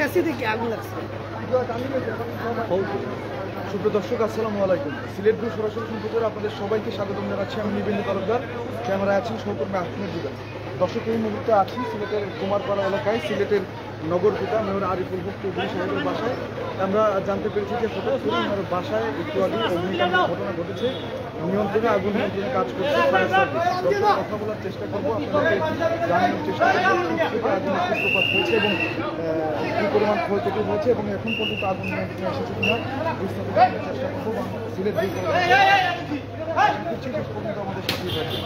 AC থেকে আগুন লাগছে। সুপ্রিয় দর্শক, আসসালামু আলাইকুম। সিলেট ভিউ সরাসরি সম্প্রচারে আপনাদের সবাইকে স্বাগতম জানাচ্ছি। আমি নিবেন্দু তালুকদার, ক্যামেরায় আছেন সহকর্মী আহমেদ জুবেল। দর্শক, এই মুহূর্তে আছি সিলেটের কুমারপাড়া এলাকায়, সিলেটের নগরপিতা মেয়র আরিফুল হক চৌধুরী সাহেবের বাসায়। আমরা জানতে পেরেছি যে হঠাৎ করে ওনার বাসায় একটু আগে অগ্নিকাণ্ডের ঘটনা ঘটেছে। নিয়ন্ত্রণে আগুন নিয়ন্ত্রণে কাজ করছে ফায়ার সার্ভিস। কথা বলার চেষ্টা করবো, আপনাদেরকে জানানোর চেষ্টা করবো আগুনের সূত্রপাত হয়েছে এবং কী পরিমাণ ক্ষয়ক্ষতি হয়েছে এবং এখন পর্যন্ত আগুন নিয়ন্ত্রণে এসেছে কিনা বিস্তারিত জানানোর চেষ্টা করবো। সিলেট শেষ পর্যন্ত আমাদের সাথেই থাকবে।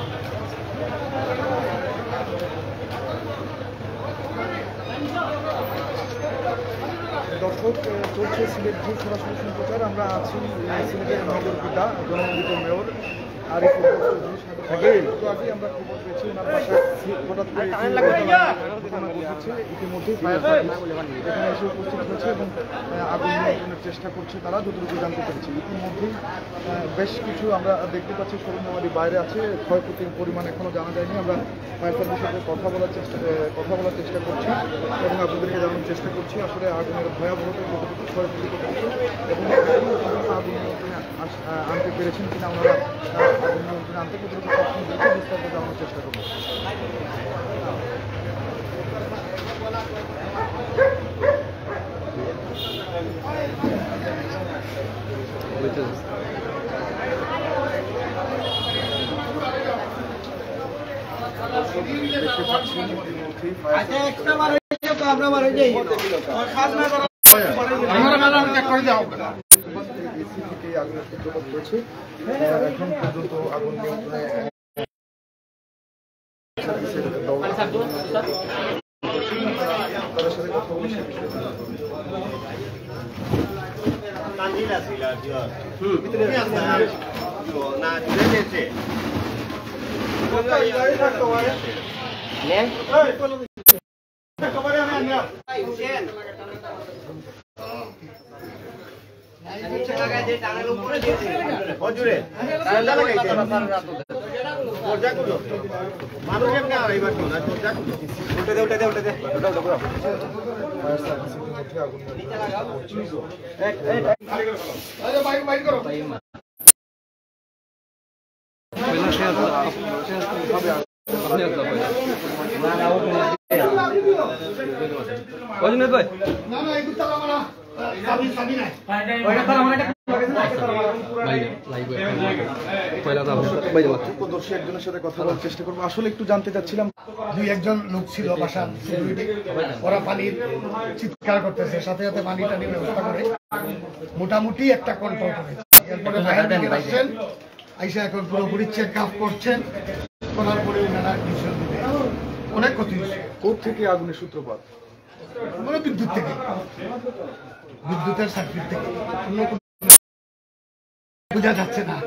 দর্শক, চলছে সিলেট ভিউ সরাসরি সম্প্রচার। আমরা আছি সিলেটের নগরপিতা জনমন্ডিত মেয়র আরিফুল হক চৌধুরী সাহেবের। একটু আগে আমরা খবর পেয়েছি ওনার বাসায় হঠাৎ করে ঘটনা ঘটেছে। ইতিমধ্যেই ফায়ার সার্ভিস এখানে এসে উপস্থিত হয়েছে এবং আগুন নিয়ন্ত্রণের চেষ্টা করছে তারা, যতটুকু জানতে পেরেছি। ইতিমধ্যেই বেশ কিছু আমরা দেখতে পাচ্ছি সরঞ্জামাদি বাইরে আছে, ক্ষয়ক্ষতির পরিমাণ এখনও জানা যায়নি। আমরা ফায়ার সার্ভিসের সাথে কথা বলার চেষ্টা করছি এবং আপনাদেরকে জানানোর চেষ্টা করছি আসলে আগুনের ভয়াবহতা কতটুকু, ক্ষয়ক্ষতি কতটুকু এবং আগুন নিয়ন্ত্রণে আনতে পেরেছেন কিনা, ওনারা আগুন নিয়ন্ত্রণে আনতে কতটুকু সক্ষম হয়েছে বিস্তারিত জানানোর চেষ্টা করবো। দেখতে পাচ্ছেন ইতিমধ্যেই এসি থেকে আগুনের সূত্রপাত হয়েছে। এখন পর্যন্ত আগুন নিয়ন্ত্রণে তাদের সাথে কথা বলে সে একজনের সাথে কথা বলার চেষ্টা করবো। আসলে একটু জানতে চাচ্ছিলাম, দুই একজন লোক ছিল বাসার সিকিউরিটি, ওরা পানির চিৎকার করতেছে, সাথে সাথে পানি টানির ব্যবস্থা করে মোটামুটি একটা কন্ট্রোল করেছে। এরপরে ফায়ার ব্রিগেড আসছেন, আইসা এখন পুরোপুরি চেক আপ করছেন, করার পরে ওনারা ডিসিশন দিবে। অনেক ক্ষতি হয়েছে। কোথা থেকে আগুনের সূত্রপাত? মানে বিদ্যুৎ থেকে, বিদ্যুতের সার্কিট থেকে, অন্য বোঝা যাচ্ছে না।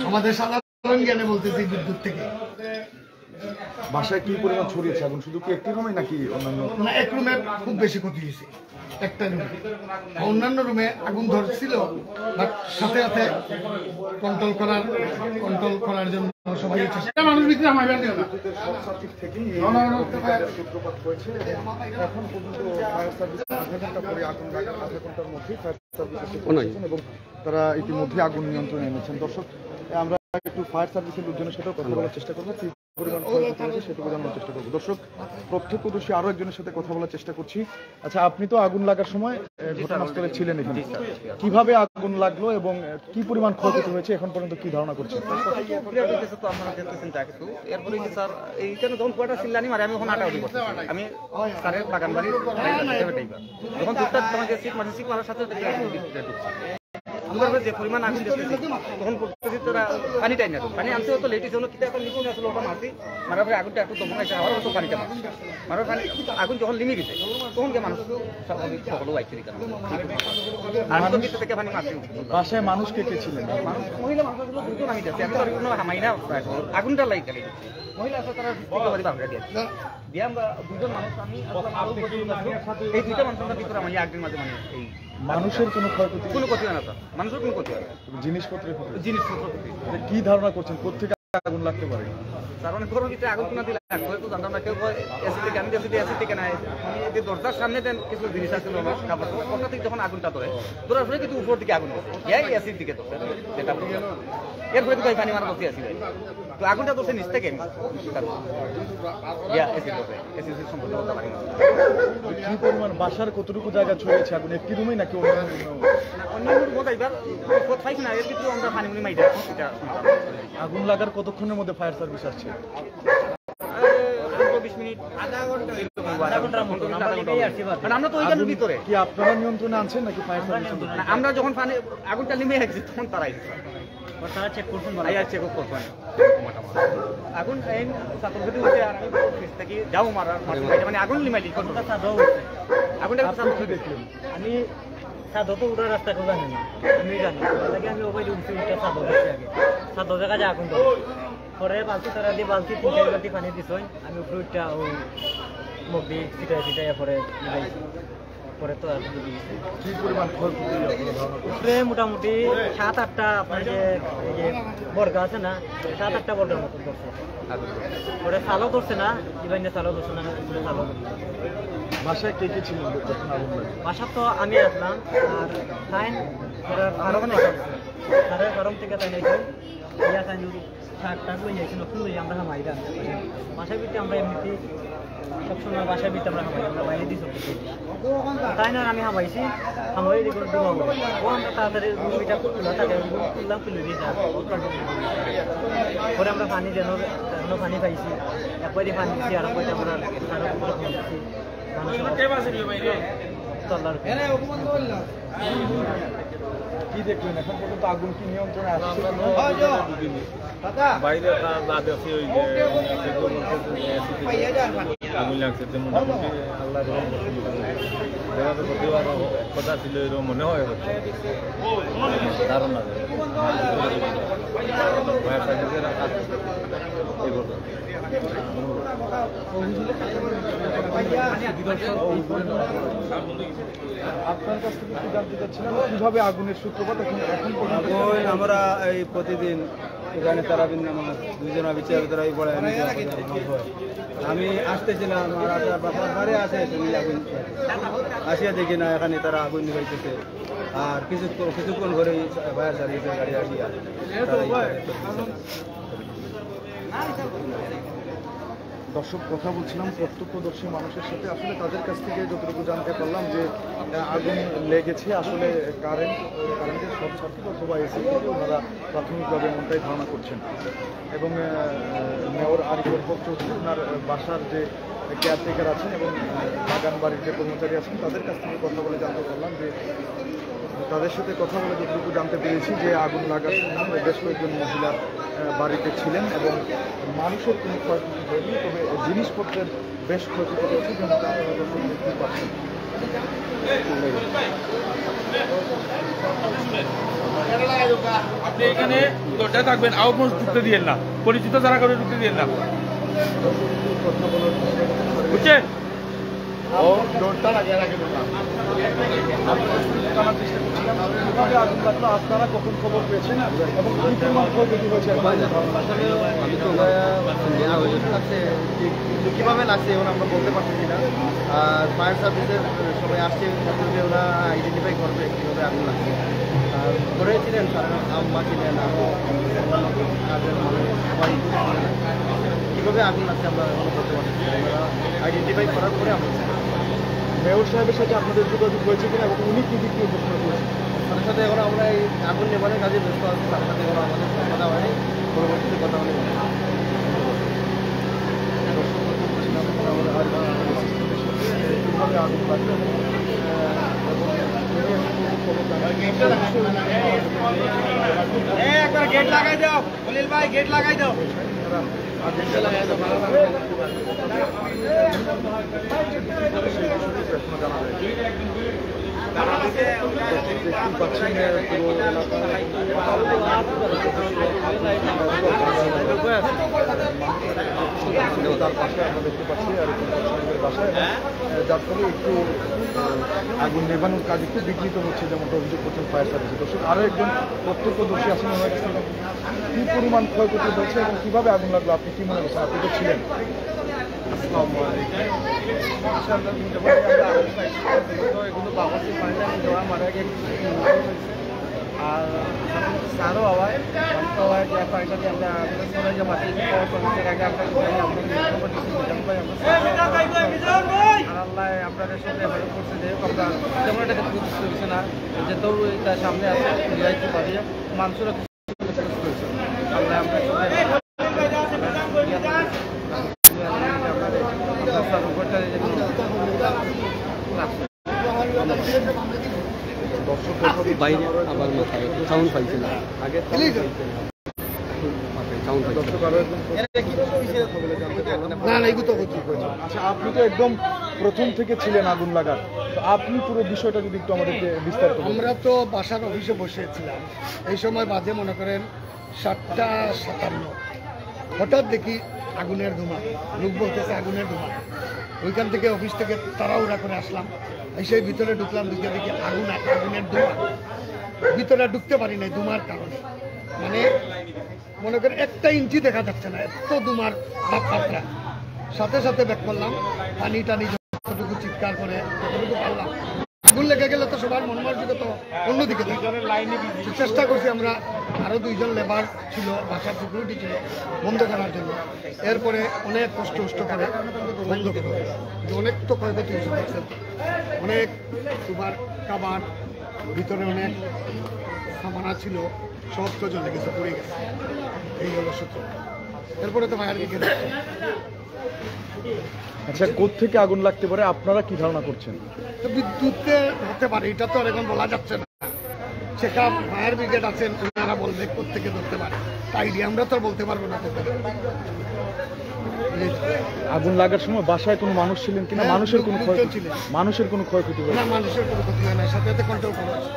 আমাদের সাধারণ জ্ঞানে বলতেছি বিদ্যুৎ থেকে। বাসায় কি পরিমাণ ছড়িয়েছে আগুন? শুধু কি একটি রুমে নাকি অন্যান্য? না, এক রুমে খুব বেশি ক্ষতি হয়েছে, একটা রুমে। অন্যান্য রুমে আগুন ধরছিল, বাট সাথে সাথে কন্ট্রোল করার জন্য সবাই মানুষ ভিতরে সূত্রপাত হয়েছে। এখন পর্যন্ত ফায়ার সার্ভিস আধা ঘন্টা পরে আগুন লাগার আধা ঘন্টার মধ্যেই ফায়ার সার্ভিস এবং তারা ইতিমধ্যে আগুন নিয়ন্ত্রণে এনেছেন। দর্শক, আমরা একটু ফায়ার সার্ভিসের লোকজনের সাথেও কথা বলার চেষ্টা করবো, কি পরিমাণ ক্ষয়ক্ষতি হয়েছে সেটুকু জানানোর চেষ্টা করবো। দর্শক, প্রত্যক্ষদর্শী আরো একজনের সাথে কথা বলার চেষ্টা করছি। আচ্ছা, আপনি তো আগুন লাগার সময় ঘটনাস্থলে ছিলেন, এখানে কিভাবে আগুন লাগলো এবং কি পরিমাণ ক্ষয়ক্ষতি হয়েছে এখন পর্যন্ত কি ধারণা করছেন? আমি স্যারের বাগান বাড়ি যখন যে পরিমাণ আগুন দেখতেছি তখন পানি টাই না, পানি আনতে হতো লেট হলো, কিন্তু এখন নিপুণ আসলে ওটা মারছি, মারার পরে আগুনটা একটু দমন আছে, আবার হতো পানিটা মারার পানি আগুন যখন লিমিট দিতে তখন কি মানুষ স্বাভাবিক সকল বাইতে দিতাম। থেকে পানি মারছি। বাসায় মানুষ কে কে ছিলেন? মানুষ মহিলা মানুষগুলো দুজন আমি যাচ্ছি, আমি তো কোনো হামাই না, আগুনটা লাইক গেলে মহিলা আছে তারা বাবরা দিয়ে আমরা দুজন মানুষ, আমি এই দুইটা মানুষের ভিতরে আমি একদিন মাঝে মানে এই মানুষের কোনো ক্ষয়ক্ষতি, কোনো ক্ষতি হয় না, তো মানুষের কোনো ক্ষতি হয় না, জিনিসপত্রের ক্ষতি। জিনিসপত্র কি ধারণা করছেন কোথেকে আগুন লাগতে পারে? তার অনেক গরম ভিতরে আগুন কোনা দিলে তো জানতাম না, কেউ এসি থেকে আমি এসি থেকে নাই যে দরজার সামনে দেন কিছু জিনিস আছিল খাবার ওটা থেকে যখন আগুনটা ধরে ধরার পরে কিন্তু উপর দিকে আগুন ধরে এসির দিকে ধরছে যেটা এরপরে তো পানি মারা বসে আসি তো আগুনটা ধরছে নিচ থেকে এসি সম্পর্কে বলতে পারি না। কি পরিমাণ বাসার কতটুকু জায়গা ছড়িয়েছে আগুন, একটি রুমে নাকি অন্য রুমও যাইবার পাইছি না, এর ভিতরে আমরা পানি মাইরা এটা আগুন লাগার কতক্ষণের মধ্যে ফায়ার সার্ভিস আসছে? 20 মিনিট আধা ঘন্টার মতো আমরা তো ওইখানের ভিতরে। কি আপনারা নিয়ন্ত্রণে আনছেন নাকি ফায়ার সার্ভিস? আমরা যখন পানি আগুনটা নেমে গেছি তখন তারাই চেক করছেন চেক করছেন আগুন ছাত্রগতি হচ্ছে আর আমি থেকে যাও মারার মানে আগুন লিমাইলি আগুনটা দেখলেন আমি সাদা তো উঠার রাস্তা কেউ জানি না, আমি জানি আমি ওখানে উঠছি উঠে সাদা দেখছি আগে সাদা জায়গা যায় আগুন পরে বালতি তারা দিয়ে বালতি 3-4 বালতি পানি দিছই আমি উপরে উঠটা ও মুখ দিয়ে ছিটাই পরে পরে তো আর কি পরিমাণ ক্ষয়ক্ষতি উপরে মোটামুটি 7-8টা আপনার যে বর্গা আছে না 7-8টা বর্গের মতো করছে পরে সালও করছে না ইবাইনে সালও করছে না সালও বাসায় কে কে ছিলেন যখন আগুন লাগে? বাসা তো আমি আসলাম আর ফাইন তারা গরম থেকে তাই নিয়েছেন ইয়া তাই শাক লই যাইছিল ফুল আমরা হামাইরা বাসার ভিতরে আমরা এমনিতে সবসময় বাসার ভিতরে আমরা হামাই আমরা বাইরে দিই সব তাই না আমি হামাইছি হামাই দিয়ে ডুবাবো ও আমরা তাড়াতাড়ি রুমিটা খোলা থাকে খুললাম খুলে দিয়ে যাব পরে আমরা পানি যেন পানি পাইছি একবারে পানি দিচ্ছি আর একবারে আমরা দিচ্ছি কি দেখলেন এখন পর্যন্ত আগুন কি নিয়ন্ত্রণে আসছে? বাইরে আগুন লাগছে মোটামুটি আল্লাহ কথা ছিল এরকম মনে হয় দারুণ লাগে আপনার কাছ থেকে একটু জানতে চাচ্ছিলাম কিভাবে আগুনের সূত্রপাত এখন পর্যন্ত? আমরা এই প্রতিদিন এখানে তারাবিন নামাজ দুইজন বিচার তারা পড়ে আমি আসতেছিলাম আর বাবার বাড়ি আসে আগুন আসিয়া দেখি না এখানে তারা আগুন নিভাইতেছে আর কিছুক্ষণ ঘরে ফায়ার সার্ভিসের গাড়ি আসিয়া দর্শক কথা বলছিলাম প্রত্যক্ষদর্শী মানুষের সাথে, আসলে তাদের কাছ থেকে যতটুকু জানতে পারলাম যে আগুন লেগেছে আসলে কারেন্টের শর্ট সার্কিট অথবা এসি থেকে ওনারা প্রাথমিকভাবে এমনটাই ধারণা করছেন। এবং মেয়র আরিফুল হক চৌধুরী ওনার বাসার যে কেয়ারটেকার আছেন এবং বাগান বাড়ির যে কর্মচারী আছেন তাদের কাছ থেকে কথা বলে জানতে পারলাম যে তাদের সাথে কথা বলে যতটুকু জানতে পেরেছি যে আগুন লাগার সময় বেশ কয়েকজন মহিলা বাড়িতে ছিলেন এবং মানুষের কোনো ক্ষয়ক্ষতি হয়নি, তবে জিনিসপত্রের বেশ ক্ষয়ক্ষতি হয়েছে যেমনটা আপনারা দেখতে পাচ্ছেন। আপনি এখানে দরজায় থাকবেন আউটপোষ ঢুকতে দিয়েন না, পরিচিত যারা করে ঢুকতে দিয়েন না, বুঝছেন? জানার চেষ্টা করছিলাম কিভাবে আগুন লাগলো, আপনারা কখন খবর পেয়েছেন এবং কি পরিমাণ ক্ষয়ক্ষতি হয়েছে? আমি তো লাগছে কীভাবে লাগছে এখন আমরা বলতে পারতেছি না। আর ফায়ার সার্ভিসের সবাই আসছে ওরা আইডেন্টিফাই করবে কীভাবে আগুন লাগছে। আর ঘরে ছিলেন আম্মা ছিলেন সবাই কীভাবে আগুন লাগছে আমরা বলতে পারতেছি না, আমরা আইডেন্টিফাই করার পরে আমরা মেয়র সাহেবের সাথে আপনাদের যোগাযোগ হয়েছে কিনা এবং উনি কি দিক ঘোষণা করেছেন? তাদের সাথে এখন আমরা এই আগুন নেবানের কাজে ব্যস্ত আছি, তার সাথে এখন আমাদের কথা হয়নি, পরবর্তীতে কথা হলে কিভাবে আগুন লাগবে একবার গেট লাগাই দাও খলিল ভাই, গেট লাগাই দাও। জানা যায় দেখতেই পাচ্ছেন পুরো তার পাশে আমরা দেখতে পাচ্ছি আর বাসায়, যার ফলে একটু আগুন নেভানোর কাজ একটু বিঘ্নিত হচ্ছে, যেমনটা অভিযোগ করছেন ফায়ার সার্ভিসের। দর্শক আরও একজন প্রত্যক্ষদর্শী আছেন, কি পরিমাণ ক্ষয়ক্ষতি হয়েছে এবং কিভাবে আগুন লাগলো আপনি কি মনে করছেন? আপনি তো ছিলেন। আর সারও হওয়ায় হওয়ায় যে পানিটাকে আমরা সবাই যে মাটি পাওয়ার সঙ্গে আগে আমরা আল্লাহ আপনাদের সঙ্গে হেল্প করছে, যে আমরা তেমন একটা প্রতিষ্ঠিত হচ্ছে না, যে তোর তার সামনে আছে রিয়াইতে পারি মানুষেরা আল্লাহ আমরা বাইরে আবার মাথায় সাউন্ড পাইছে না, আগে আচ্ছা, আপনি তো একদম প্রথম থেকে ছিলেন আগুন লাগার, তো আপনি পুরো বিষয়টা যদি একটু আমাদেরকে বিস্তারিত বলেন। আমরা তো বাসার অফিসে বসেছিলাম, এই সময় বাজে মনে করেন 7:57, হঠাৎ দেখি আগুনের ধোঁয়া, লোক বলতেছে আগুনের ধোঁয়া। ওইখান থেকে অফিস থেকে তাড়াহুড়া করে আসলাম, এসে ভিতরে ঢুকলাম, ঢুকে দেখি আগুনের ধোঁয়া। ভিতরে ঢুকতে পারি নাই ধোঁয়ার কারণে, মানে মনে করেন 1 ইঞ্চি দেখা যাচ্ছে না, এত ধোঁয়ার তাপমাত্রা। সাথে সাথে ব্যাক করলাম, পানি টানি যতটুকু চিৎকার করে যতটুকু পারলাম। আগুন লেগে গেলে তো সবার মনোমানসিকতা তো অন্যদিকে চেষ্টা করছি আমরা। আরও 2 জন লেবার ছিল, বাসার সিকিউরিটি ছিল বন্ধ করার জন্য। এরপরে অনেক কষ্ট করে বন্ধ করে, অনেক তো ক্ষয়ক্ষতি হয়েছে দেখছেন, অনেক তোমার কাবার ভিতরে অনেক সামানা ছিল, সব তো জ্বলে গেছে, পড়ে গেছে। এই হলো সূত্র। এরপরে তো ফায়ার ব্রিগেড। আচ্ছা, কোত্থেকে আগুন লাগতে পারে আপনারা কি ধারণা করছেন? তো বিদ্যুতে হতে পারে, এটা তো আর এখন বলা যাচ্ছে না। সেটা ফায়ার ব্রিগেড আছেন, ওনারা বলবে কোত্থেকে ধরতে পারে, তাই আমরা তো আর বলতে পারবো না। আগুন লাগার সময় বাসায় কোনো মানুষ ছিলেন কিনা? মানুষের কোনো ক্ষয়ক্ষতি হয়? মানুষের কোনো ক্ষয়ক্ষতি হয় না, মানুষের কোনো ক্ষতি হয় না, সাথে সাথে কন্ট্রোল করা হচ্ছে,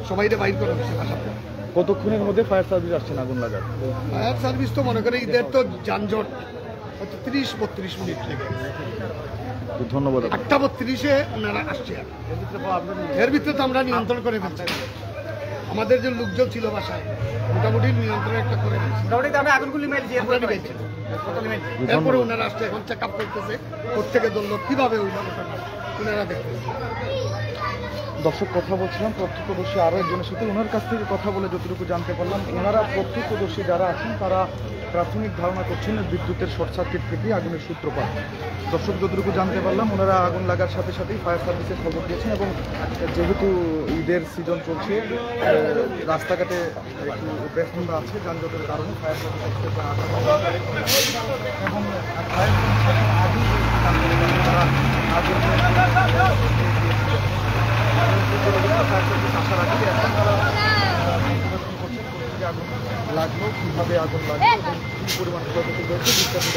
সবাইকে বাইর করা হচ্ছে বাসাতে। কতক্ষণের মধ্যে ফায়ার সার্ভিস আসছেন আগুন লাগার? ফায়ার সার্ভিস তো মনে করে ঈদের তো যানজট 30-32 মিনিট লেগে গেছে। ধন্যবাদ। 8:32-এ ওনারা আসছে, এর ভিতরে তো আমরা নিয়ন্ত্রণ করে ফেলছি। আমাদের যে লোকজন ছিল বাসায় মোটামুটি নিয়ন্ত্রণ একটা করে ফেলছি, মোটামুটি আমরা আগুনগুলি মেরেছি, আমরা নিবেছি। এরপরে ওনারা আসছে, এখন চেক আপ করতেছে কোথেকে ধরলো, কিভাবে হইল ওনারা দেখতেছে। দর্শক কথা বলছিলাম প্রত্যক্ষদর্শী আরও একজনের সাথে, ওনার কাছ থেকে কথা বলে যতটুকু জানতে পারলাম, ওনারা প্রত্যক্ষদর্শী যারা আছেন তারা প্রাথমিক ধারণা করছেন বিদ্যুতের শর্ট সার্কিট থেকে আগুনের সূত্রপাত। দর্শক যতটুকু জানতে পারলাম, ওনারা আগুন লাগার সাথে সাথেই ফায়ার সার্ভিসের খবর দিয়েছেন এবং যেহেতু ঈদের সিজন চলছে, রাস্তাঘাটে একটু ব্যস্ততা আছে যানজটের কারণে ফায়ার সার্ভিস এবং আসার আগে এখন তারা আগুন লাগলো, কীভাবে আগুন লাগলো এবং কী পরিমাণ ক্ষয়ক্ষতি হয়েছে বিস্তারিত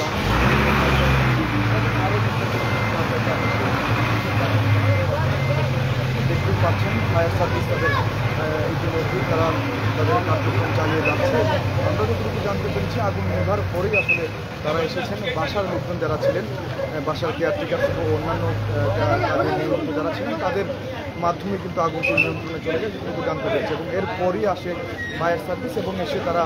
দেখতেই পাচ্ছেন। ফায়ার সার্ভিস তাদের ইতিমধ্যেই তারা তাদের কার্যক্রম চালিয়ে যাচ্ছে। আমরা যতটুকু জানতে পেরেছি, আগুন নেভার পরেই আসলে তারা এসেছেন। বাসার লোকজন যারা ছিলেন, বাসার কেয়ারটেকার থেকে অন্যান্য যারা ছিলেন, তাদের মাধ্যমে কিন্তু আগুনটি নিয়ন্ত্রণে চলে যায় যেটুকু জানতে পেরেছে এবং এরপরই আসে ফায়ার সার্ভিস এবং এসে তারা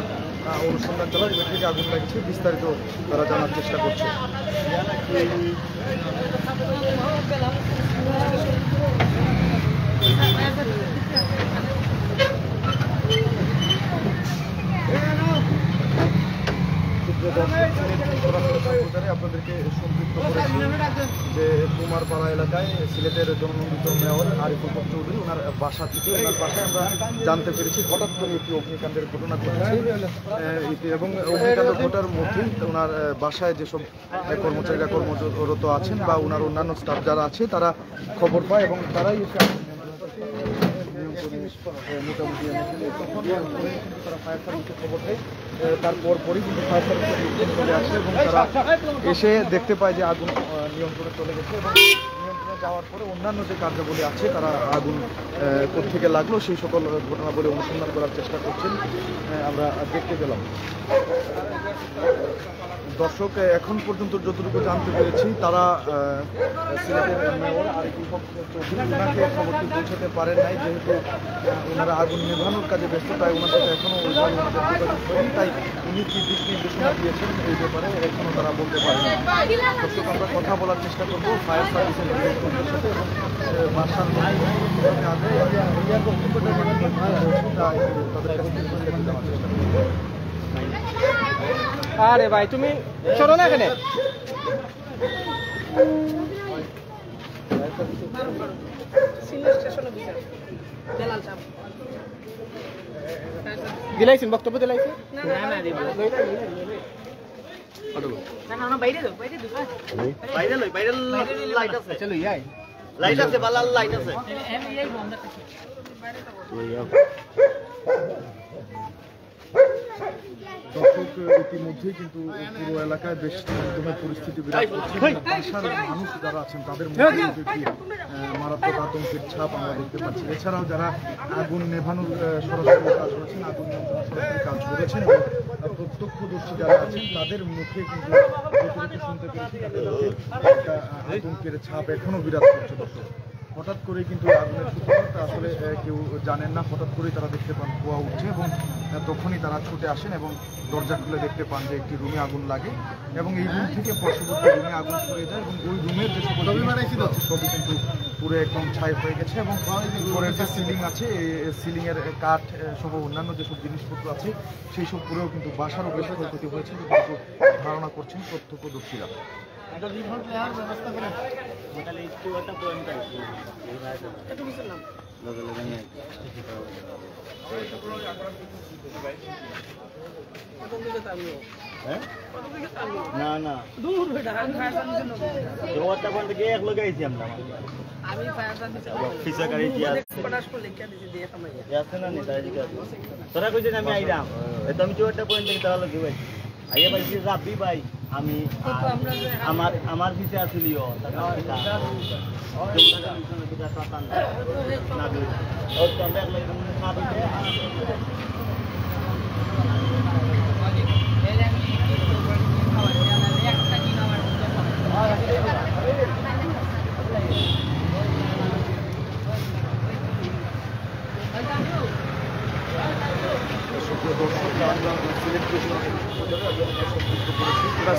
অনুসন্ধান চালায় যে থেকে আগুন লাগছে, বিস্তারিত তারা জানার চেষ্টা করছে। আপনাদেরকে সম্পৃক্ত করেছি যে কুমারপাড়া এলাকায় সিলেটের জননন্দিত মেয়র আরিফুল হক চৌধুরী, ওনার বাসা থেকে, ওনার বাসায় আমরা জানতে পেরেছি হঠাৎ করে একটি অগ্নিকাণ্ডের ঘটনা ঘটেছে এবং অগ্নিকাণ্ড ঘটার মধ্যেই ওনার বাসায় যেসব কর্মচারীরা কর্মরত আছেন বা ওনার অন্যান্য স্টাফ যারা আছে তারা খবর পায় এবং তারাই এসে মোটামুটি তারা ফায়ার সার্ভিসের খবর দেয়। তারপর পরই কিন্তু ফায়ার সার্ভিসের চলে আসে এবং তারা এসে দেখতে পায় যে আগুন নিয়ন্ত্রণে চলে গেছে এবং নিয়ন্ত্রণে যাওয়ার পরে অন্যান্য যে কার্যাবলী আছে তারা আগুন কোত্থেকে লাগলো সেই সকল ঘটনাবলী অনুসন্ধান করার চেষ্টা করছেন, আমরা দেখতে পেলাম। দর্শক, এখন পর্যন্ত যতটুকু জানতে পেরেছি তারা সিলেটের মেয়র আরিফুল হক চৌধুরী ওনাকে খবরটি পৌঁছাতে পারেন নাই, যেহেতু ওনারা আগুন নেভানোর কাজে ব্যস্ত, তাই ওনার সাথে এখনও ওইভাবে যোগাযোগ করেনি, তাই উনি কি দিক নির্দেশনা দিয়েছেন এই ব্যাপারে এখনও তারা বলতে পারেন না। দর্শক, আমরা কথা বলার চেষ্টা করবো ফায়ার সার্ভিসের লোকজনের সাথে এবং বাসার তাদের কাছ থেকে জানার চেষ্টা করবো। আরে ভাই তুমি চলো না এখানে। দিলাইছেন বক্তব্য দিলাইছেন? না না দিব না না বাইরে দাও বাইরে দাও বাইরে লাইট আছে, চলো ইয়াই লাইট আছে, বালা লাইট আছে। এই বন্ধ দর্শক, ইতিমধ্যেই কিন্তু পুরো এলাকায় বেশ একদমের পরিস্থিতি বিরাজ করছে। বাসার মানুষ যারা আছেন তাদের মধ্যে কিন্তু একটি মারাত্মক আতঙ্কের ছাপ আমরা দেখতে পাচ্ছি। এছাড়াও যারা আগুন নেভানোর সরাসরি কাজ করেছেন, আগুন নিয়ন্ত্রণের সরাসরি কাজ করেছেন এবং প্রত্যক্ষদর্শী যারা আছেন তাদের মুখে কিন্তু যতটুকু শুনতে পেরেছি তাদের মধ্যে একটা আতঙ্কের ছাপ এখনো বিরাজ করছে। দর্শক, হঠাৎ করে কিন্তু আগুনের সূত্রপাত আসলে কেউ জানেন না, হঠাৎ করেই তারা দেখতে পান ধোঁয়া উঠছে এবং তখনই তারা ছুটে আসেন এবং দরজা খুলে দেখতে পান যে একটি রুমে আগুন লাগে এবং এই রুম থেকে পার্শ্ববর্তী রুমে আগুন ছড়িয়ে যায় এবং ওই রুমের যে সকল সবই কিন্তু পুরো একদম ছাই হয়ে গেছে এবং উপরের যে সিলিং আছে এই সিলিংয়ের কাঠ সহ অন্যান্য যেসব জিনিসপত্র আছে সেই সব পুরেও কিন্তু বাসারও বেশ ক্ষয়ক্ষতি হয়েছে কিন্তু ধারণা করছেন প্রত্যক্ষদর্শীরা। না না দূর থেকে এক লোক আইছি আমরা, আমি ফায়ার সার্ভিস পিছা গাড়ি দিয়া পটাশ করে লিখে দিছি দিয়ে সময় আছে না নি তাই দিকা তোরা কইছেন আমি আইরাম এ তো আমি 4টা পয়েন্ট থেকে তাহলে কি ভাই আইয়া ভাই যে রাবি ভাই আমি আমার পিছে আসলিও টাকা পিতা পিতা পাতান না দুই ও তো আমরা এক লোক না দিতে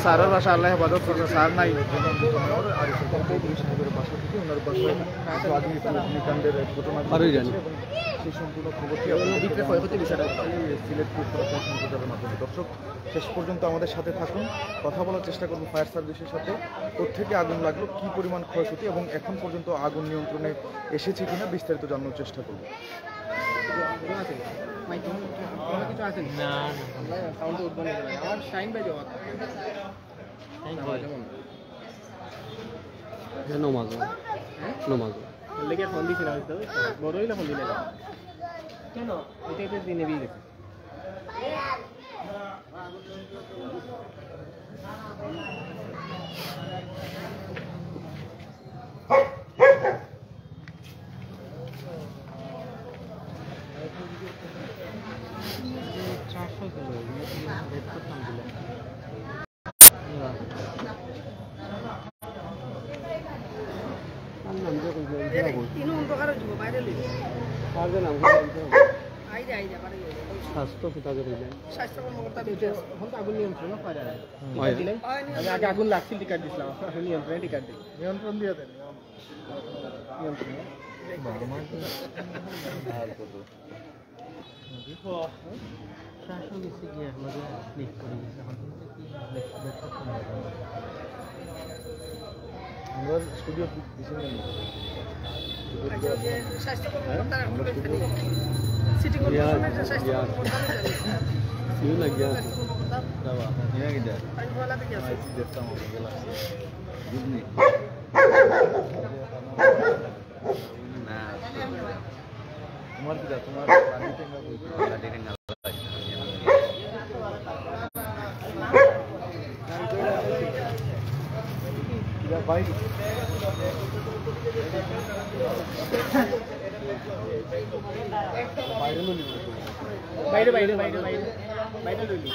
সারের বাসা আল্লাহ হেফাজত করছে, সার নাই বাসা থেকে ওনার বাসায় আগে অগ্নিকাণ্ডের ঘটনা এবং সেই সম্পূর্ণ খবরটি সিলেট সম্প্রচারের মাধ্যমে। দর্শক, শেষ পর্যন্ত আমাদের সাথে থাকুন, কথা বলার চেষ্টা করুন ফায়ার সার্ভিসের সাথে, কোত্থেকে আগুন লাগলো, কী পরিমাণ ক্ষয়ক্ষতি এবং এখন পর্যন্ত আগুন নিয়ন্ত্রণে এসেছে কিনা বিস্তারিত জানানোর চেষ্টা করব। কিছু আছে না সাউন্ড উঠবে না আমার টাইম বাই যাওয়া নমাজ লেগে ফোন দিছিল হয়তো বড় হইলে ফোন দিলে কেন এটা দিনে বিয়ে গেছে স্বাস্থ্য পিতাদের আগুন নিয়ন্ত্রণ আমি আগে আগুন লাগছিল টিকাট দিছিলাম নিয়ন্ত্রণে টিকাট দিই নিয়ন্ত্রণ দিয়ে দেন আমরা স্টুডিও স্বাস্থ্য সিটি কর্পোরেশনের যে স্বাস্থ্য ইউ লাগিয়া দাবা নিয়ে গিয়ে আমি বলা থেকে আছে দেখতাম গেলা বুঝনি না তোমার কি তোমার বাইক বাইরে বাইরে বাইরে বাইরে বাইরে লইলি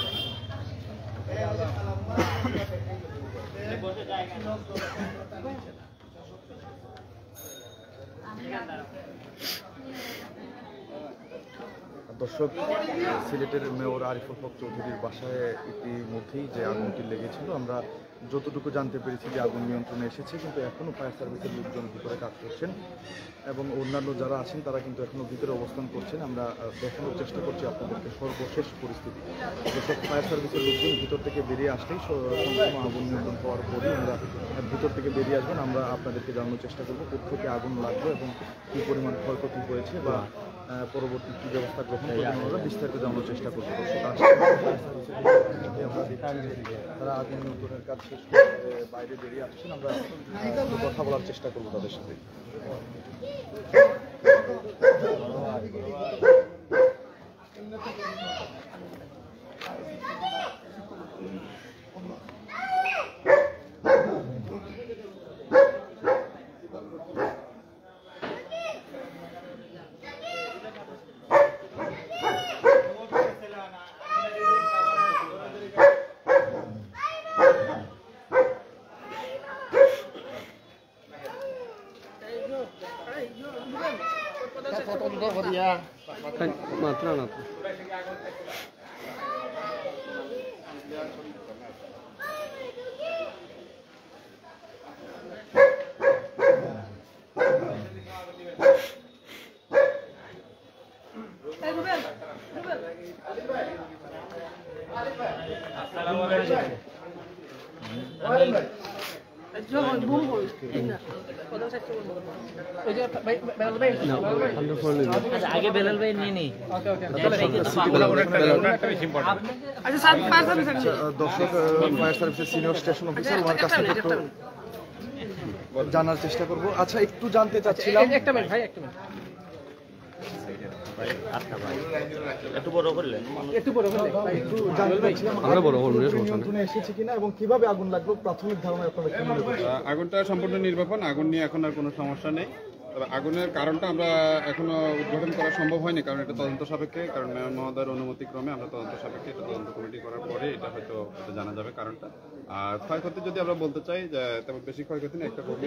দর্শক, সিলেটের মেয়র আরিফুল হক চৌধুরীর বাসায় ইতিমধ্যেই যে আগুনটি লেগেছিল, আমরা যতটুকু জানতে পেরেছি যে আগুন নিয়ন্ত্রণে এসেছে, কিন্তু এখনও ফায়ার সার্ভিসের লোকজন ভিতরে কাজ করছেন এবং অন্যান্য যারা আছেন তারা কিন্তু এখনও ভিতরে অবস্থান করছেন। আমরা দেখানোর চেষ্টা করছি আপনাদেরকে সর্বশেষ পরিস্থিতি। যেসব ফায়ার সার্ভিসের লোকজন ভিতর থেকে বেরিয়ে আসলেই সম্পূর্ণ আগুন নিয়ন্ত্রণ হওয়ার পরই আমরা ভিতর থেকে বেরিয়ে আসবেন। আমরা আপনাদেরকে জানানোর চেষ্টা করবো কোথেকে আগুন লাগলো এবং কী পরিমাণ ক্ষয়ক্ষতি হয়েছে বা পরবর্তী কী ব্যবস্থা গ্রহণ করবেন আমরা বিস্তারিত জানানোর চেষ্টা করবো। তারা আগুন নিয়ন্ত্রণের কাজ শেষ করে বাইরে বেরিয়ে আসছেন, আমরা কথা বলার চেষ্টা করবো তাদের সাথে। আগে বেলাল ভাই নিয়ে নি। দর্শক, ফায়ার সার্ভিসের সিনিয়র স্টেশন অফিসার, ওনার কাছ থেকে একটু জানার চেষ্টা করব। আচ্ছা, একটু জানতে চাচ্ছিলাম, একটা মিনিট ভাই, একটা মিনিট একটু বড় করলে একটু জানতে চাচ্ছিলাম নিয়ন্ত্রণে এসেছে কিনা এবং কিভাবে আগুন লাগলো, প্রাথমিক ধারণা আপনারা কি মনে করছেন? আগুনটা সম্পূর্ণ নির্বাপন, আগুন নিয়ে এখন আর কোনো সমস্যা নেই। তবে আগুনের কারণটা আমরা এখনো উদ্ঘাটন করা সম্ভব হয়নি, কারণ এটা তদন্ত সাপেক্ষে, কারণ মেয়র মহোদয়ের অনুমতিক্রমে আমরা তদন্ত সাপেক্ষে এটা তদন্ত কমিটি করার পরে এটা হয়তো জানা যাবে কারণটা। আর ক্ষয়ক্ষতি যদি আমরা বলতে চাই যে তেমন বেশি ক্ষয়ক্ষতি নেই, একটা কর্মী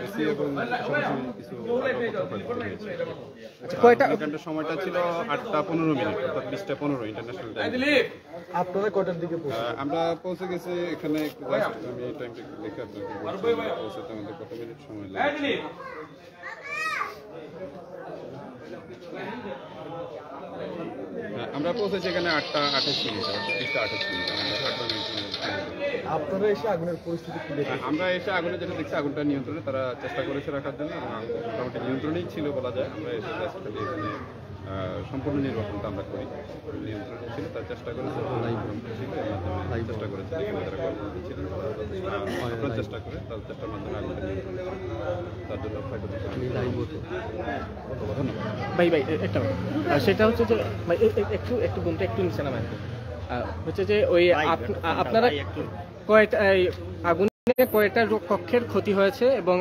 এসি এবং কিছু এখানটার সময়টা ছিল 8:15, অর্থাৎ 20:15 ইন্টারন্যাশনাল টাইম। আপনারা কয়টার দিকে আমরা পৌঁছে গেছি এখানে, আমি টাইমটা একটু দেখে আপনাকে পৌঁছাতে আমাদের কত মিনিট সময় লাগে। আমরা পৌঁছেছি এখানে 8:28, 20:28। আপনারা এসে আগুনের পরিস্থিতি কি দেখেন? আমরা এসে আগুনে যেটা দেখছি, আগুনটা নিয়ন্ত্রণে তারা চেষ্টা করেছে রাখার জন্য এবং মোটামুটি নিয়ন্ত্রণেই ছিল বলা যায়। আমরা এসে এখানে সম্পূর্ণ নির্বাচনটা আমরা করি, নিয়ন্ত্রণ ছিল, তার চেষ্টা করেছে চেষ্টা করেছে যারা কর্মরত ছিলেন চেষ্টা করে তার চেষ্টার মাধ্যমে আগুনটা নিয়ন্ত্রণ, তার জন্য ধন্যবাদ। ভাই ভাই একটা সেটা হচ্ছে যে ভাই একটু বোনটা একটু নিচে নামায় হচ্ছে যে ওই আপনারা কয়টা আগুনে কয়টা কক্ষের ক্ষতি হয়েছে এবং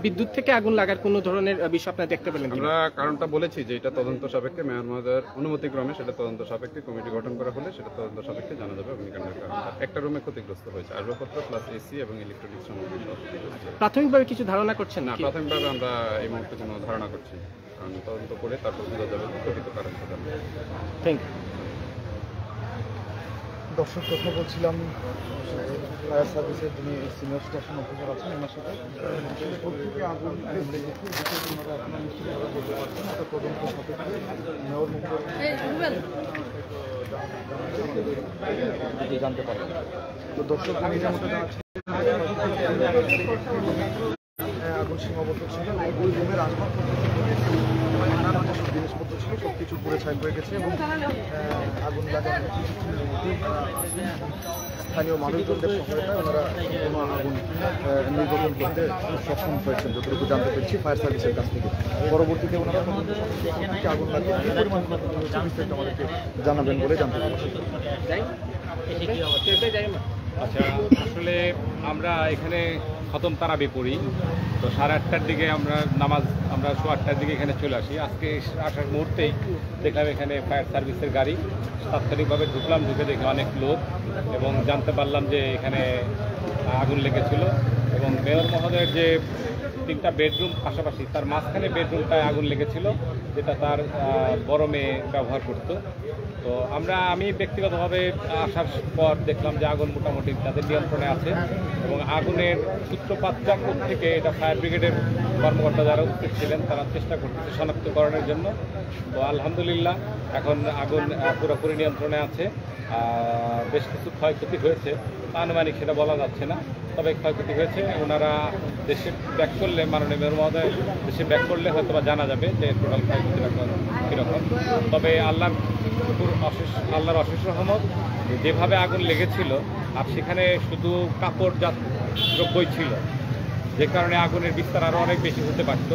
বিদ্যুৎ থেকে আগুন লাগার কোনো ধরনের বিষয় আপনারা দেখতে পেলেন? আমরা কারণটা বলেছি যে এটা তদন্ত সাপেক্ষে মেয়র মহোদয়ের অনুমতিক্রমে সেটা তদন্ত সাপেক্ষে কমিটি গঠন করা হলে সেটা তদন্ত সাপেক্ষে জানা যাবে অগ্নিকাণ্ডের কারণটা। একটা রুমে ক্ষতিগ্রস্ত হয়েছে, আসবাবপত্র প্লাস এসি এবং ইলেকট্রনিক সামগ্রী সব ক্ষতিগ্রস্ত। প্রাথমিকভাবে কিছু ধারণা করছেন না, প্রাথমিকভাবে আমরা এই মুহূর্তে কোনো ধারণা করছি, কারণ তদন্ত করে তারপর বোঝা যাবে প্রকৃত কারণটা। Thank you. দর্শক, কথা বলছিলাম ফায়ার সার্ভিসের যিনি সিনিয়র স্টেশন অফিসার আছেন ওনার সাথে। প্রত্যেকে আগুন লেগেছে, ওনারা এখনো নিশ্চিতভাবে বলতে পারছেন একটা তদন্ত সাপেক্ষে মেয়র মুখ্য জানতে পারবেন। তো দর্শক, নিজের মতো জানাচ্ছি আগুন সীমাবদ্ধ ছিল, ওই রুমের আসবাবপত্র জিনিসপত্র ছিল সব কিছু পুড়ে ছাই হয়ে গেছে এবং আগুন লাগার স্থানীয় মানুষজনদের সহায়তায় ওনারা কোনো আগুন নির্বাপন করতে সক্ষম হয়েছেন যতটুকু জানতে পেরেছি ফায়ার সার্ভিসের কাছ থেকে। পরবর্তীতে ওনারা আগুন লাগিয়ে কি পরিমাণ বিস্তারিত আমাদেরকে জানাবেন বলে জানতে পারছি। আচ্ছা, আসলে আমরা এখানে খতম তারাবি পড়ি, তো 8:30টার দিকে আমরা 8:15টার দিকে এখানে চলে আসি। আজকে আসার মুহূর্তেই দেখলাম এখানে ফায়ার সার্ভিসের গাড়ি, তাৎক্ষণিকভাবে ঢুকলাম, ঢুকে দেখে অনেক লোক এবং জানতে পারলাম যে এখানে আগুন লেগেছিল এবং মেয়র মহোদয়ের যে 3টা বেডরুম পাশাপাশি তার মাঝখানে বেডরুমটায় আগুন লেগেছিল, যেটা তার বড় মেয়ে ব্যবহার করতো। তো আমি ব্যক্তিগতভাবে আসার পর দেখলাম যে আগুন মোটামুটি তাদের নিয়ন্ত্রণে আছে এবং আগুনের সূত্রপাতটা থেকে এটা ফায়ার ব্রিগেডের কর্মকর্তা যারা উপস্থিত ছিলেন তারা চেষ্টা করতেছে শনাক্তকরণের জন্য। তো আলহামদুলিল্লাহ এখন আগুন পুরোপুরি নিয়ন্ত্রণে আছে। বেশ কিছু ক্ষয়ক্ষতি হয়েছে, আনুমানিক সেটা বলা যাচ্ছে না, তবে ক্ষয়ক্ষতি হয়েছে। ওনারা দেশে ব্যাক করলে, মাননীয় মেয়র মহোদয় দেশে ব্যাক করলে হয়তো বা জানা যাবে যে টোটাল ক্ষয়ক্ষতিটা কীরকম। তবে আল্লাহর অশেষ রহমত, যেভাবে আগুন লেগেছিল আর সেখানে শুধু কাপড়জাত দ্রব্যই ছিল, যে কারণে আগুনের বিস্তার আরও অনেক বেশি হতে পারত।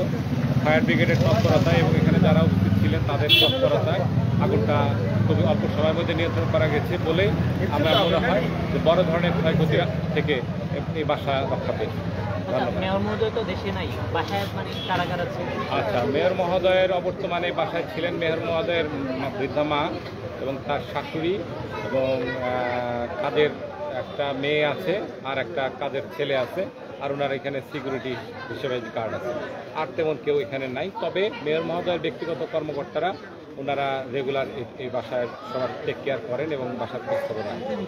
ফায়ার ব্রিগেডের তৎপরতায় এবং এখানে যারা উপস্থিত ছিলেন তাদের তৎপরতায় আগুনটা খুবই অল্প সময়ের মধ্যে নিয়ন্ত্রণ করা গেছে বলেই আমার মনে হয় যে বড় ধরনের ক্ষয়ক্ষতি থেকে এই বাসা রক্ষা পেয়েছে। মেয়র মহোদয় তো দেশে নাই, বাসায় মানে কারা কারা ছিল? আচ্ছা, মেয়র মহোদয়ের অবর্তমানে বাসায় ছিলেন মেয়র মহোদয়ের বৃদ্ধা মা এবং তার শাশুড়ি এবং কাজের একটা মেয়ে আছে আর একটা কাজের ছেলে আছে, আর ওনার এখানে সিকিউরিটি হিসেবে গার্ড আছে। আর তেমন কেউ এখানে নাই। তবে মেয়র মহোদয়ের ব্যক্তিগত কর্মকর্তারা ওনারা রেগুলার এই বাসায় সবার টেক কেয়ার করেন এবং বাসার খোঁজ খবর রাখেন।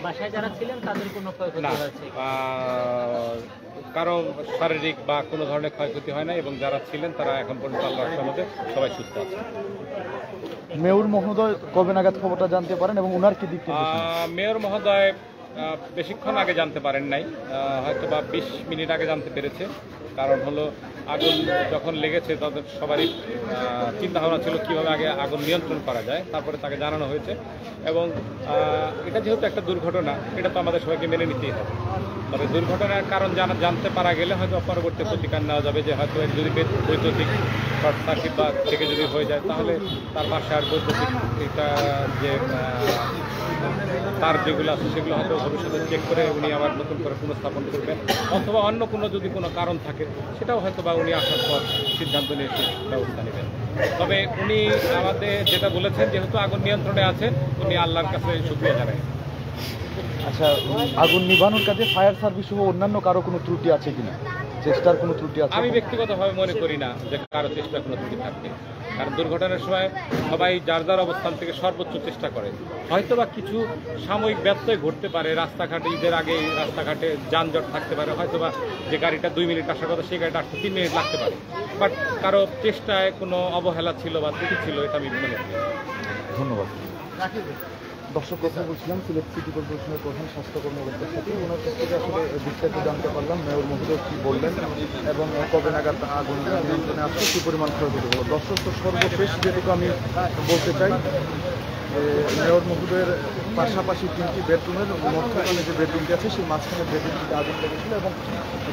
বাসায় যারা ছিলেন তাদের কোনো ক্ষয়ক্ষতি হয়েছে? কারো শারীরিক বা কোনো ধরনের ক্ষয়ক্ষতি হয় না এবং যারা ছিলেন তারা এখন পর্যন্ত আল্লাহর রহমতে সবাই সুস্থ আছে। মেয়র মহোদয় কবে নাগাদ খবরটা জানতে পারেন এবং ওনার কি দিক? মেয়র মহোদয় বেশিক্ষণ আগে জানতে পারেন নাই, হয়তো বা 20 মিনিট আগে জানতে পেরেছে। কারণ হলো আগুন যখন লেগেছে তাদের সবারই চিন্তাভাবনা ছিল কীভাবে আগে আগুন নিয়ন্ত্রণ করা যায়, তারপরে তাকে জানানো হয়েছে। এবং এটা যেহেতু একটা দুর্ঘটনা, এটা তো আমাদের সবাইকে মেনে নিতেই হবে। তবে দুর্ঘটনার কারণ জানতে পারা গেলে হয়তো পরবর্তী প্রতিকার নেওয়া যাবে, যে হয়তো যদি বৈদ্যুতিক শর্ট সার্কিট বা থেকে যদি হয়ে যায় তাহলে তার বাসার বৈদ্যুতিক এটা যে তার যেগুলো আছে সেগুলো হয়তো ভবিষ্যতে চেক করে উনি আবার নতুন করে পুনঃস্থাপন করবেন, অথবা অন্য কোনো যদি কোনো কারণ থাকে সেটাও হয়তো বা উনি আসার পর সিদ্ধান্ত নিয়ে ব্যবস্থা নেবেন। তবে উনি আমাদের যেটা বলেছেন, যেহেতু আগুন নিয়ন্ত্রণে আছে, উনি আল্লাহর কাছে শুকরিয়া জানাই। আচ্ছা, আগুন নিভানোর কাজে ফায়ার সার্ভিস সহ অন্যান্য কারো কোনো ত্রুটি আছে কিনা, চেষ্টার কোনো ত্রুটি আছে? আমি ব্যক্তিগতভাবে মনে করি না যে কারো চেষ্টার কোনো ত্রুটি থাকবে, কারণ দুর্ঘটনার সময় সবাই যার যার অবস্থান থেকে সর্বোচ্চ চেষ্টা করে। হয়তো বা কিছু সাময়িক ব্যত্যয় ঘটতে পারে, রাস্তাঘাটে ঈদের আগে রাস্তাঘাটে যানজট থাকতে পারে, হয়তো বা যে গাড়িটা 2 মিনিট আসার কথা সেই গাড়িটা আসতে 3 মিনিট লাগতে পারে, বাট কারো চেষ্টায় কোনো অবহেলা ছিল বা ত্রুটি ছিল এটা আমি মনে করি। ধন্যবাদ। দর্শক, কথা বলছিলাম সিলেট সিটি কর্পোরেশনের প্রধান স্বাস্থ্য কর্মকর্তার সাথে। ওনার কাছ থেকে আসলে বিস্তারিত জানতে পারলাম মেয়র মহোদয় কী বললেন এবং কবে নাগাদ আগুন নিয়ন্ত্রণে আসছে, কী পরিমাণ ক্ষয়ক্ষতি হলো। দর্শক, তো সর্বশেষ যেটুকু আমি বলতে চাই, মেয়র মহোদয়ের পাশাপাশি 3টি বেডরুমের মধ্যখানে যে বেডরুমটি আছে সেই মাঝখানে বেডরুমটিতে আগুন লেগেছিল এবং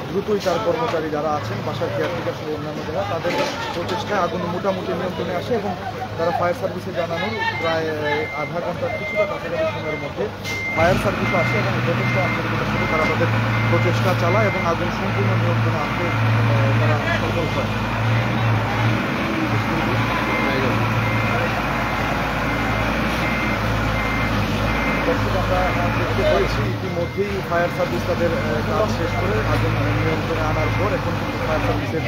দ্রুতই তার কর্মচারী যারা আছেন, বাসার কেয়ারটেকার সহ অন্যান্য যারা, তাদের প্রচেষ্টায় আগুন মোটামুটি নিয়ন্ত্রণে আসে এবং তারা ফায়ার সার্ভিসে জানানোর প্রায় আধা ঘন্টার কিছুটা কাছাকাছি সময়ের মধ্যে ফায়ার সার্ভিসও আসে এবং যথেষ্ট আন্তরিকতার সাথে তারা তাদের প্রচেষ্টা চালায় এবং আগুন সম্পূর্ণ নিয়ন্ত্রণে আনতে তারা সফল হয়। দর্শক, আমরা দেখতে পেয়েছি ইতিমধ্যেই ফায়ার সার্ভিস তাদের কাজ শেষ করে আগুন নিয়ন্ত্রণে আনার পর এখন কিন্তু ফায়ার সার্ভিসের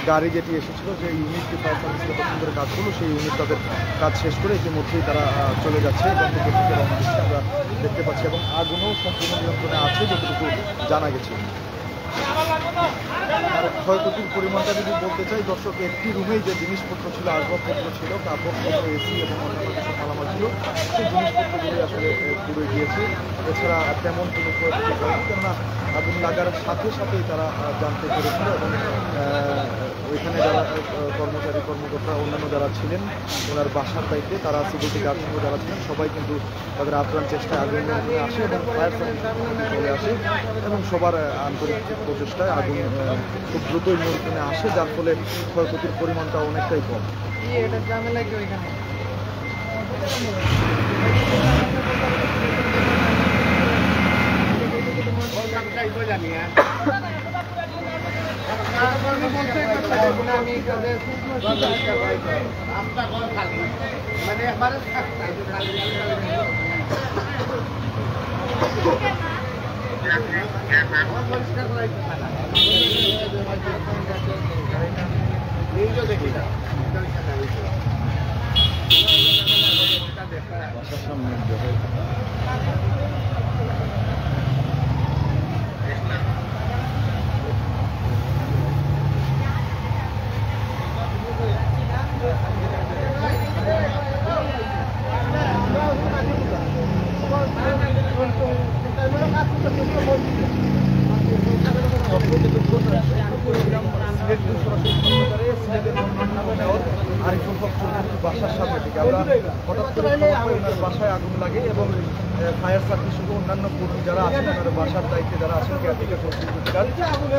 গাড়ি যেটি এসেছিল, যে ইউনিটটি ফায়ার সার্ভিসের কতক্ষণ ধরে কাজ করলো, সেই ইউনিট তাদের কাজ শেষ করে ইতিমধ্যেই তারা চলে যাচ্ছে এবং আমরা দেখতে পাচ্ছি এবং আগুনও সম্পূর্ণ নিয়ন্ত্রণে আছে যতটুকু জানা গেছে। আর ক্ষয়ক্ষতির পরিমাণটা যদি বলতে চাই দর্শক, একটি রুমেই যে জিনিসপত্র ছিল, আসবাবপত্র ছিল, কাপড়পত্র, এসি এবং অন্যান্য কিছু মালামাল ছিল, সেই জিনিসপত্রগুলি আসলে পুড়ে গিয়েছে। এছাড়া তেমন কোনো ক্ষয়ক্ষতি হয়নি, কেননা আগুন লাগার সাথে সাথেই তারা জানতে পেরেছিল এবং ওইখানে যারা কর্মচারী কর্মকর্তা অন্যান্য যারা ছিলেন ওনার বাসার দায়িত্বে, তারা সিকিউরিটি গার্ড সহ যারা ছিলেন সবাই কিন্তু তাদের আপ্রাণ চেষ্টায় আগুন নিয়ন্ত্রণে আসে এবং ফায়ার সার্ভিস চলে আসে এবং সবার আন্তরিক প্রচেষ্টায় আগুন খুব দ্রুতই নিয়ন্ত্রণে আসে, যার ফলে ক্ষয়ক্ষতির পরিমাণটা অনেকটাই কম। বাসার সামনে থেকে আমরা হঠাৎ করে ওনার বাসায় আগুন লাগে এবং ফায়ার সার্ভিস সহ অন্যান্য কর্মী যারা আছেন ওনার বাসার দায়িত্বে যারা আছেন কেয়ারটেকার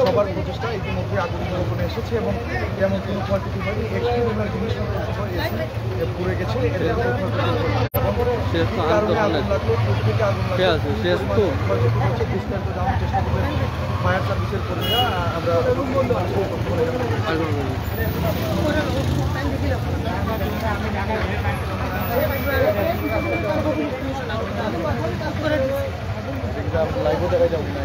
সবার প্রচেষ্টা ইতিমধ্যে আগুন নিয়ন্ত্রণে এসেছে এবং তেমন কোনো ক্ষয়ক্ষতি হয়নি একটি ওনার জিনিসপত্র সহ এসে পুড়ে গেছে এদের কোনো ক্ষয়ক্ষতি কারণে আগুন লাগলো প্রত্যেকে আগুন লাগলো ক্ষয়ক্ষতি হচ্ছে বিস্তারিত জানার চেষ্টা করবেন ফায়ার সার্ভিসের কর্মীরা আমরা লাইভে দেখা যাবে না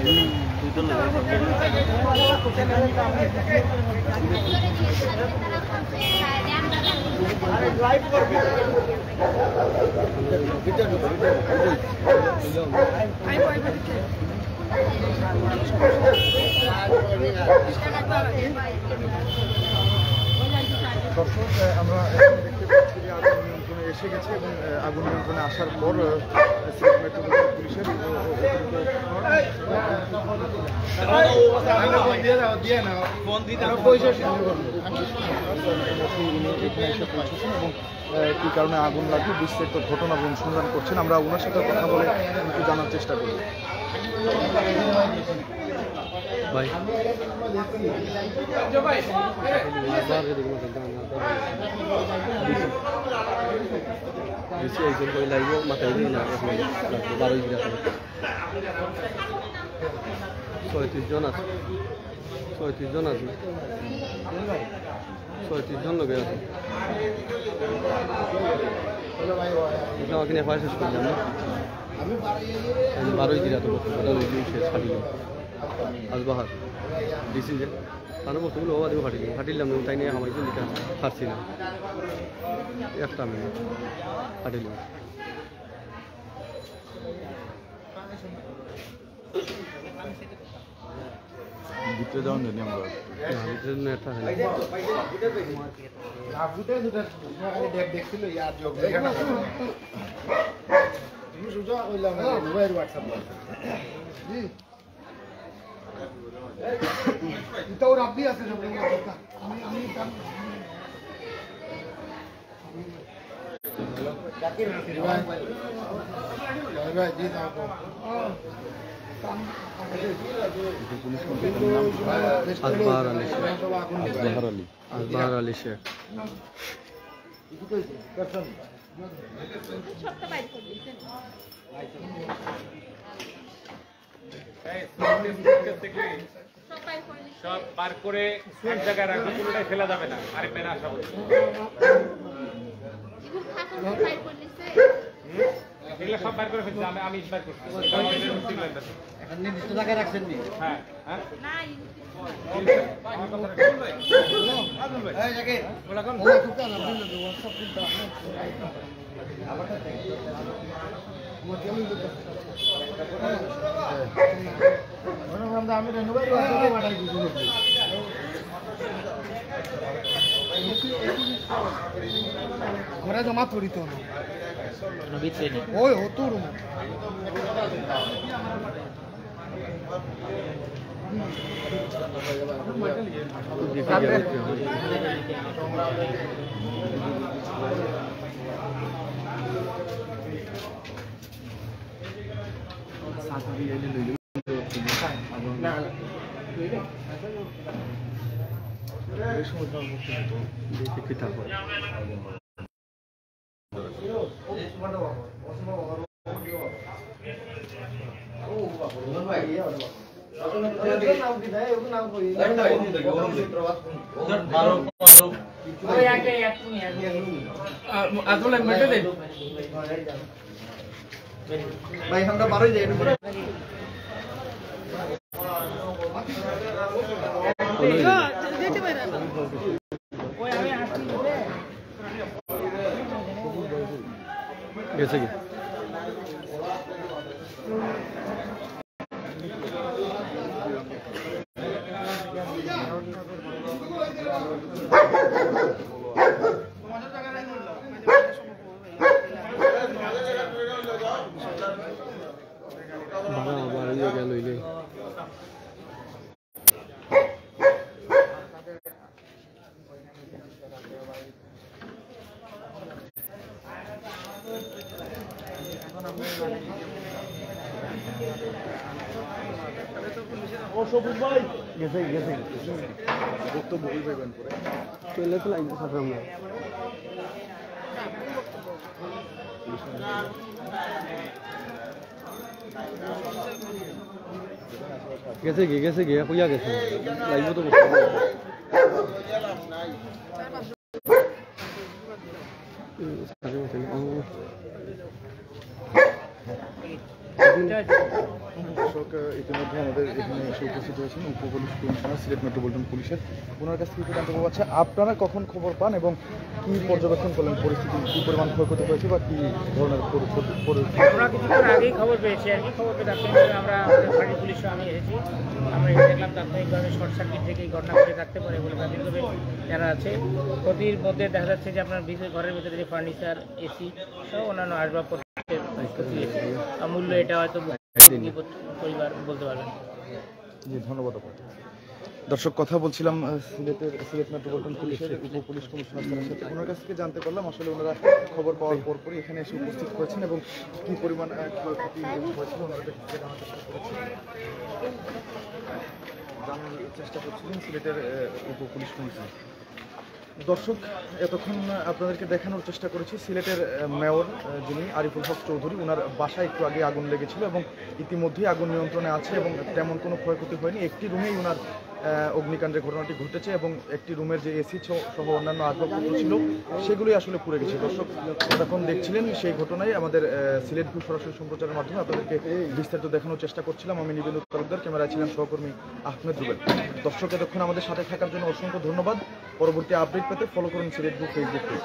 দর্শক আমরা দেখতে পাচ্ছি যে আগুন নিয়ন্ত্রণে এসে গেছে এবং আগুন নিয়ন্ত্রণে আসার পর মেট্রোপলিটন পুলিশের কি কারণে আগুন লাগবে বিস্তারিত ঘটনা অনুসন্ধান করছেন আমরা ওনার সাথে কথা বলে একটু জানার চেষ্টা করি ভাই মাথায় দিই না 35 জন আছে 36 জন আছে 36 জন লোকের আছে আমাকে নিয়ে ফায়ার শেষ করলাম না 12 দিন এত ছাড়িল আজবাহার ডিসি যে তার বস্তুগুলো ওভাবে ফাটিলাম তাই নিয়ে আমার কিন্তু ছাড়ছি না একটা আমি ফাটিলাম ভিতরে যাওয়া জানি আমরা ভিতরে নেতা দেখছিল ইয়ার যোগ সুযোগ হইলাম মোবাইল হোয়াটসঅ্যাপ জি এটা ওর আপনি আছে আমি আজবাহার আলী শেখ সব বার করে এক জায়গায় রাখবে, কোনোটাই ফেলা যাবে না। আরে বেনা সব এগুলো সব বার করে ফেলছি, আমি বার করছি। এখন নির্দিষ্ট জায়গায় রাখছেন নি? হ্যাঁ হ্যাঁ ঘরে জমা করিত ওই হতো ভাই আমরা বারোই যাই গেছে কি বক্তব্য বলবেন পরে চলে তো লাইন সাথে আমরা গেছে কি কইয়া গেছে লাইভ তো দর্শক ইতিমধ্যে আমাদের এখানে এসে উপস্থিত হয়েছেন উপপুলিশ কমিশনার সিলেট মেট্রোপলিটন পুলিশের ওনার কাছ থেকে জানতে পারবো আচ্ছা আপনারা কখন খবর পান এবং কি পর্যবেক্ষণ করলেন পরিস্থিতি কি পরিমাণ ক্ষয়ক্ষতি হয়েছে বা কি ধরনের আমরা কিছুক্ষণ আগেই খবর পেয়েছি আর কি খবর পেয়ে তাৎক্ষণিকভাবে আমরা ফাঁড়ি পুলিশও আমি এসেছি আমরা এসে দেখলাম তাৎক্ষণিকভাবে শর্ট সার্কিট থেকে এই ঘটনা ঘটে থাকতে পারে বলে প্রাথমিকভাবে জানা আছে ক্ষতির মধ্যে দেখা যাচ্ছে যে আপনার ঘরের ভিতরে যে ফার্নিচার এসি সহ অন্যান্য আসবাবপত্রের ক্ষতি হয়েছে মূল্য এটা হয়তো পরিবার বলতে পারবেন। জি ধন্যবাদ আপনাকে। দর্শক কথা বলছিলাম সিলেট মেট্রোপলিটন পুলিশের উপপুলিশ কমিশনার স্যারের সাথে ওনার কাছ থেকে জানতে পারলাম আসলে ওনারা খবর পাওয়ার পরপরই এখানে এসে উপস্থিত হয়েছেন এবং কী পরিমাণ ক্ষয়ক্ষতি হয়েছিল ওনাদের থেকে জানার চেষ্টা করছিলেন সিলেটের উপপুলিশ কমিশনার। দর্শক এতক্ষণ আপনাদেরকে দেখানোর চেষ্টা করেছি সিলেটের মেয়র যিনি আরিফুল হক চৌধুরী ওনার বাসায় একটু আগে আগুন লেগেছিল এবং ইতিমধ্যেই আগুন নিয়ন্ত্রণে আছে এবং তেমন কোনো ক্ষয়ক্ষতি হয়নি একটি রুমেই ওনার অগ্নিকাণ্ডের ঘটনাটি ঘটেছে এবং একটি রুমের যে এসি সহ অন্যান্য আসবাবপত্র ছিল সেগুলোই আসলে পুড়ে গেছে। দর্শক তখন দেখছিলেন সেই ঘটনায় আমাদের সিলেট ভিউ সরাসরি সম্প্রচারের মাধ্যমে আপনাদেরকে বিস্তারিত দেখানোর চেষ্টা করছিলাম। আমি নিবেন্দু তালুকদার, ক্যামেরায় ছিলেন সহকর্মী আহমেদ রুবেল। দর্শক এতক্ষণ আমাদের সাথে থাকার জন্য অসংখ্য ধন্যবাদ। পরবর্তী আপডেট পেতে ফলো করুন সিলেট ভিউ ফেসবুক পেজ।